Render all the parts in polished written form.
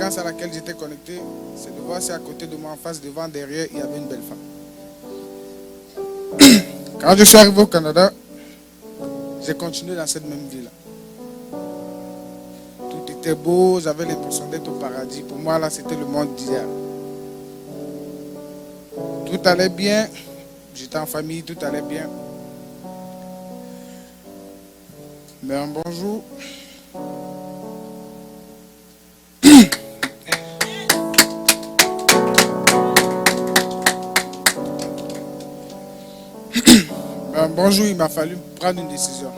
expérience à laquelle j'étais connecté, c'est de voir si à côté de moi, en face, devant, derrière, il y avait une belle femme. Quand je suis arrivé au Canada, j'ai continué dans cette même vie-là. Tout était beau, j'avais l'impression d'être au paradis. Pour moi, là, c'était le monde d'hier. Tout allait bien, j'étais en famille, tout allait bien. Mais un bonjour, il m'a fallu prendre une décision.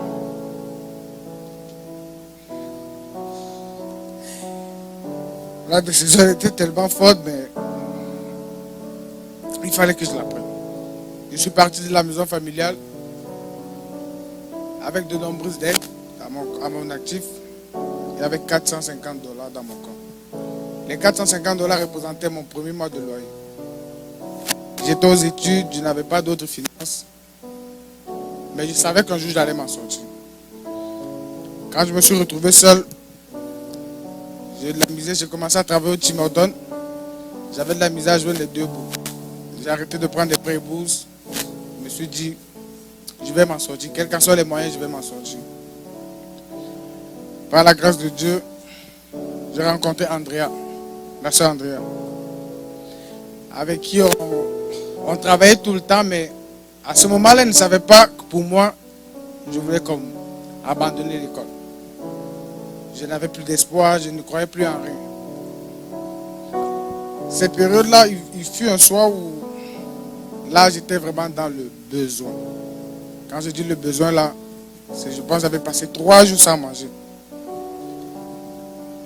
La décision était tellement forte, mais il fallait que je la prenne. Je suis parti de la maison familiale avec de nombreuses dettes à mon actif et avec 450 dollars dans mon compte. Les 450 dollars représentaient mon premier mois de loyer. J'étais aux études, je n'avais pas d'autres finances, mais je savais qu'un jour j'allais m'en sortir. Quand je me suis retrouvé seul, j'ai de la misère, j'ai commencé à travailler au Tim Hortons. J'avais de la misère à jouer les deux bouts. J'ai arrêté de prendre des prêts et bourses. Je me suis dit, je vais m'en sortir. Quels qu'en soient les moyens, je vais m'en sortir. Par la grâce de Dieu, j'ai rencontré Andrea, la soeur Andrea, avec qui on travaillait tout le temps, mais à ce moment-là, elle ne savait pas que pour moi, je voulais comme abandonner l'école. Je n'avais plus d'espoir, je ne croyais plus en rien. Cette période-là, il fut un soir où là, j'étais vraiment dans le besoin. Quand je dis le besoin, là, c'est, je pense que j'avais passé 3 jours sans manger.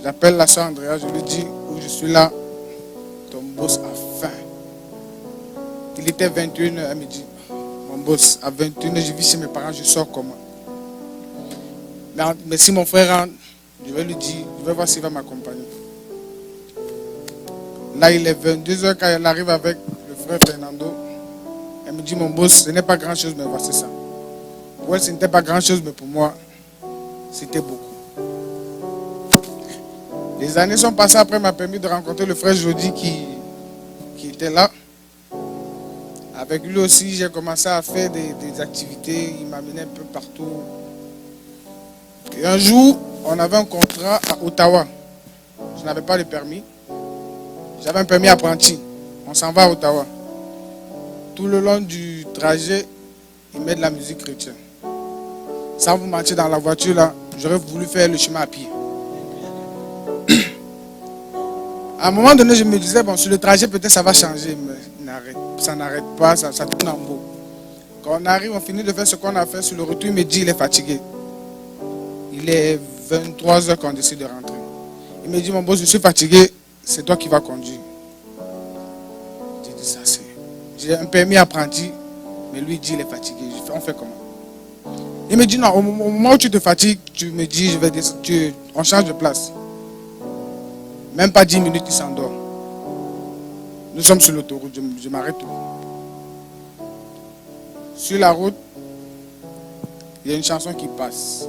J'appelle la soeur Andrea, je lui dis où je suis là, ton boss a faim. Il était 21h, elle me dit, mon boss, à 21h, je vis chez mes parents, je sors comment? Mais si mon frère rentre, je vais lui dire, je vais voir s'il va m'accompagner. Là, il est 22h quand elle arrive avec le frère Fernando. Elle me dit, mon boss, ce n'est pas grand-chose, mais voici ça. Pour elle, ce n'était pas grand-chose, mais pour moi, c'était beaucoup. Les années sont passées, après m'a permis de rencontrer le frère Jody qui était là. Avec lui aussi, j'ai commencé à faire des activités. Il m'amenait un peu partout. Et un jour, on avait un contrat à Ottawa. Je n'avais pas le permis. J'avais un permis apprenti. On s'en va à Ottawa. Tout le long du trajet, il met de la musique chrétienne. Sans vous mentir, dans la voiture, là, j'aurais voulu faire le chemin à pied. À un moment donné, je me disais, bon, sur le trajet, peut-être ça va changer, mais ça n'arrête pas, ça tourne en boucle. Quand on arrive, on finit de faire ce qu'on a fait. Sur le retour, il me dit, il est fatigué. Il est 23h qu'on décide de rentrer. Il me dit, mon boss, je suis fatigué, c'est toi qui vas conduire. J'ai dit, ça c'est... J'ai un permis apprenti, mais lui dit, il est fatigué. On fait comment? Il me dit, non, au moment où tu te fatigues, tu me dis, on change de place. Même pas 10 minutes, il s'endort. Nous sommes sur l'autoroute, je m'arrête tout. Sur la route, il y a une chanson qui passe.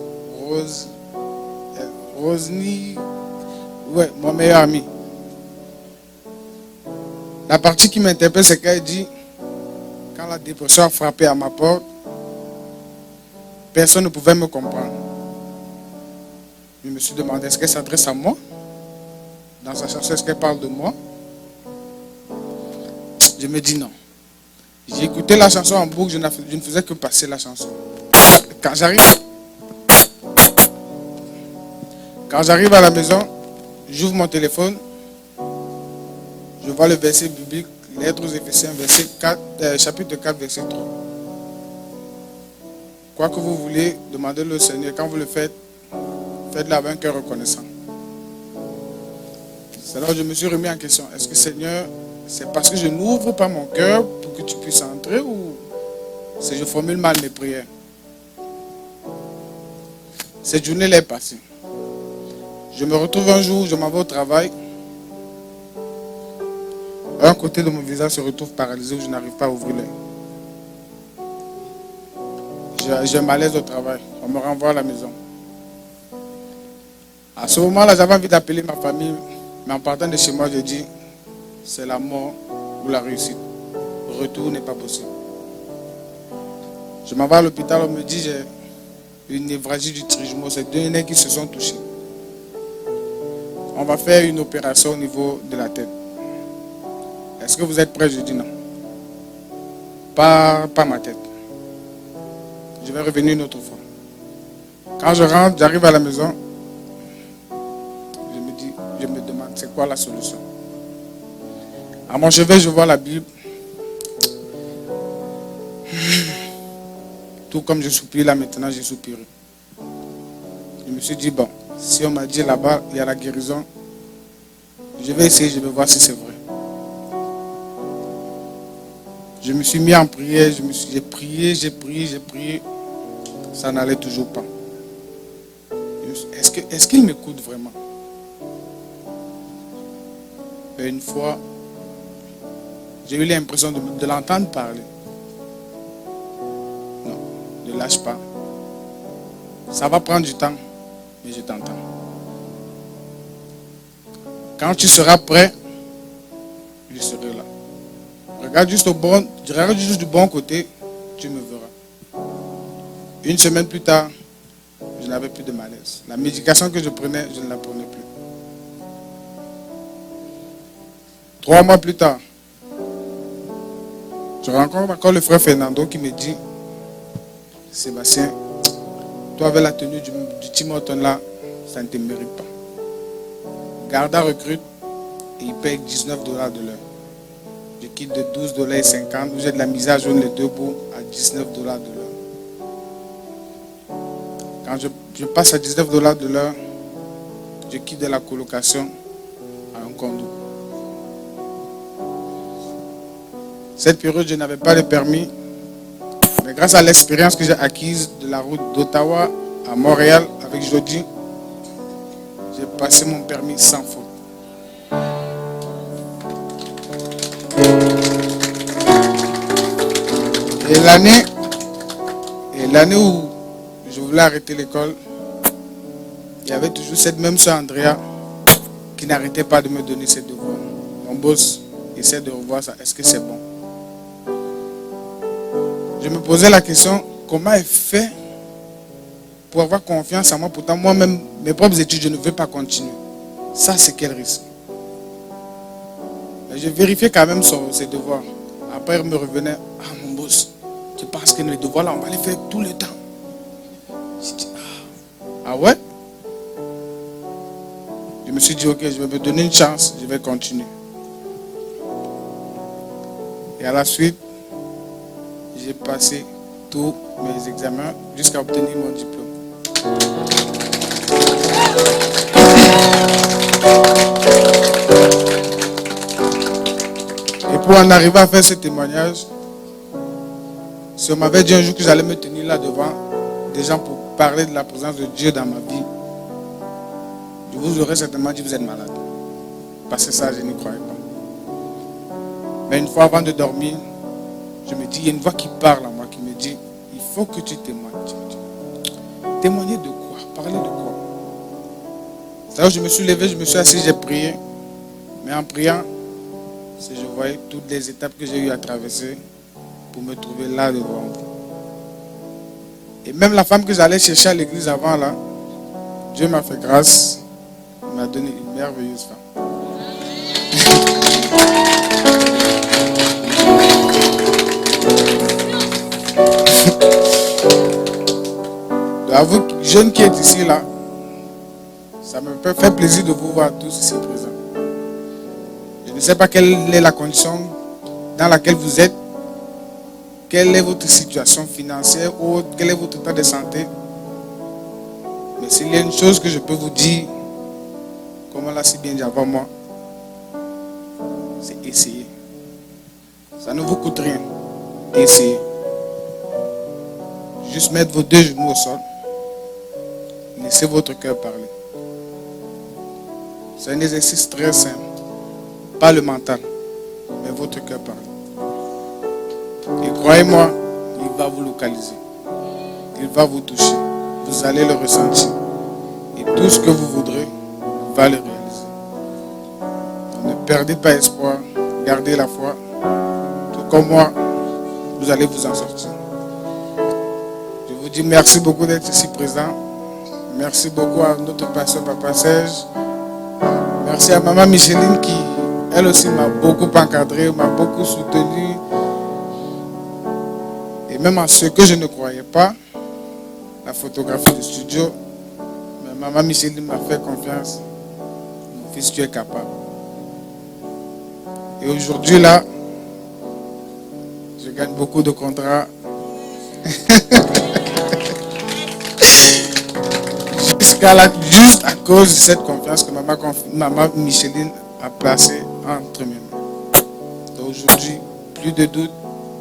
Rosny, ouais, mon meilleur ami. La partie qui m'interpelle, c'est qu'elle dit, quand la dépression a frappé à ma porte, personne ne pouvait me comprendre. Je me suis demandé, est-ce qu'elle s'adresse à moi? Dans sa chanson, est-ce qu'elle parle de moi? Je me dis non. J'ai écouté la chanson en boucle, je ne faisais que passer la chanson. Quand j'arrive à la maison, j'ouvre mon téléphone, je vois le verset biblique, Lettres aux Éphésiens, chapitre 4, verset 3. Quoi que vous voulez, demandez-le au Seigneur. Quand vous le faites, faites-le avec un cœur reconnaissant. C'est alors que je me suis remis en question. Est-ce que Seigneur, c'est parce que je n'ouvre pas mon cœur pour que tu puisses entrer ou c'est que je formule mal mes prières? Cette journée est passée. Je me retrouve un jour, je m'en vais au travail. Un côté de mon visage se retrouve paralysé où je n'arrive pas à ouvrir l'œil. J'ai un malaise au travail. On me renvoie à la maison. À ce moment-là, j'avais envie d'appeler ma famille, Mais en partant de chez moi, je dis, c'est la mort ou la réussite. Retour n'est pas possible. Je m'en vais à l'hôpital, on me dit, j'ai une névralgie du trigeminal. C'est 2 nerfs qui se sont touchés. On va faire une opération au niveau de la tête. Est-ce que vous êtes prêts? Je dis non. Pas ma tête. Je vais revenir une autre fois. Quand je rentre, j'arrive à la maison, je me demande, c'est quoi la solution? À mon chevet, je vois la Bible. Tout comme je soupire là maintenant, j'ai soupiré. Je me suis dit, bon, si on m'a dit là-bas, il y a la guérison, je vais essayer, je vais voir si c'est vrai. Je me suis mis en prière, j'ai prié, ça n'allait toujours pas. Est-ce qu'il m'écoute vraiment? Et une fois, j'ai eu l'impression de l'entendre parler. Non, ne lâche pas. Ça va prendre du temps, mais je t'entends. Quand tu seras prêt, je serai là. Regarde juste du bon côté, tu me verras. Une semaine plus tard, je n'avais plus de malaise. La médication que je prenais, je ne la prenais plus. 3 mois plus tard, je rencontre encore le frère Fernando qui me dit, Sébastien, toi avec la tenue du Tim Hortons là, ça ne te mérite pas. Garda recrute et il paye $19 de l'heure. Je quitte de $12,50 où j'ai de la mise à joindre les 2 bouts à $19 de l'heure. Quand je passe à $19 de l'heure, je quitte de la colocation à un condo. Cette période, je n'avais pas de permis, mais grâce à l'expérience que j'ai acquise de la route d'Ottawa à Montréal avec Jody, j'ai passé mon permis sans faute. Et l'année où je voulais arrêter l'école, il y avait toujours cette même soeur Andrea qui n'arrêtait pas de me donner ses devoirs. Mon boss essaie de revoir ça. Est-ce que c'est bon? Je me posais la question, comment elle fait pour avoir confiance en moi? Pourtant, moi-même, mes propres études, je ne veux pas continuer. Ça, c'est quel risque? Mais je vérifiais quand même ses devoirs. Après, elle me revenait, ah mon boss, tu penses que les devoirs là, on va les faire tout le temps? Je dis, ah ouais? Je me suis dit, ok, je vais me donner une chance, je vais continuer. Et à la suite, j'ai passé tous mes examens jusqu'à obtenir mon diplôme. Et pour en arriver à faire ce témoignage, si on m'avait dit un jour que j'allais me tenir là devant des gens pour parler de la présence de Dieu dans ma vie, je vous aurais certainement dit, vous êtes malade. Parce que ça, je n'y croyais pas. Mais une fois avant de dormir, je me dis, il y a une voix qui parle en moi, qui me dit, il faut que tu témoignes. Témoigner de quoi? Parler de quoi? C'est là où je me suis levé, je me suis assis, j'ai prié. Mais en priant, je voyais toutes les étapes que j'ai eu à traverser pour me trouver là devant vous. Et même la femme que j'allais chercher à l'église avant là, Dieu m'a fait grâce, il m'a donné une merveilleuse femme. À vous, jeunes qui êtes ici là, ça me fait plaisir de vous voir tous ici présents. Je ne sais pas quelle est la condition dans laquelle vous êtes, quelle est votre situation financière ou quel est votre état de santé. Mais s'il y a une chose que je peux vous dire, comme on l'a si bien dit avant moi, c'est essayer. Ça ne vous coûte rien. Essayez. Juste mettre vos 2 genoux au sol. Laissez votre cœur parler. C'est un exercice très simple. Pas le mental, mais votre cœur parle. Et croyez-moi, il va vous localiser. Il va vous toucher. Vous allez le ressentir. Et tout ce que vous voudrez va le réaliser. perdez pas espoir, gardez la foi. Tout comme moi, vous allez vous en sortir. Je vous dis merci beaucoup d'être ici présent. Merci beaucoup à notre pasteur Papa Serge. Merci à Maman Micheline qui, elle aussi, m'a beaucoup encadré, m'a beaucoup soutenu. Et même à ce que je ne croyais pas, la photographie du studio, mais Maman Micheline m'a fait confiance. Mon fils, tu es capable. Et aujourd'hui, là, je gagne beaucoup de contrats. Juste à cause de cette confiance que Maman Micheline a placée entre mes mains. Donc aujourd'hui, plus de doute,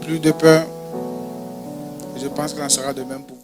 plus de peur. Je pense que ça sera de même pour vous.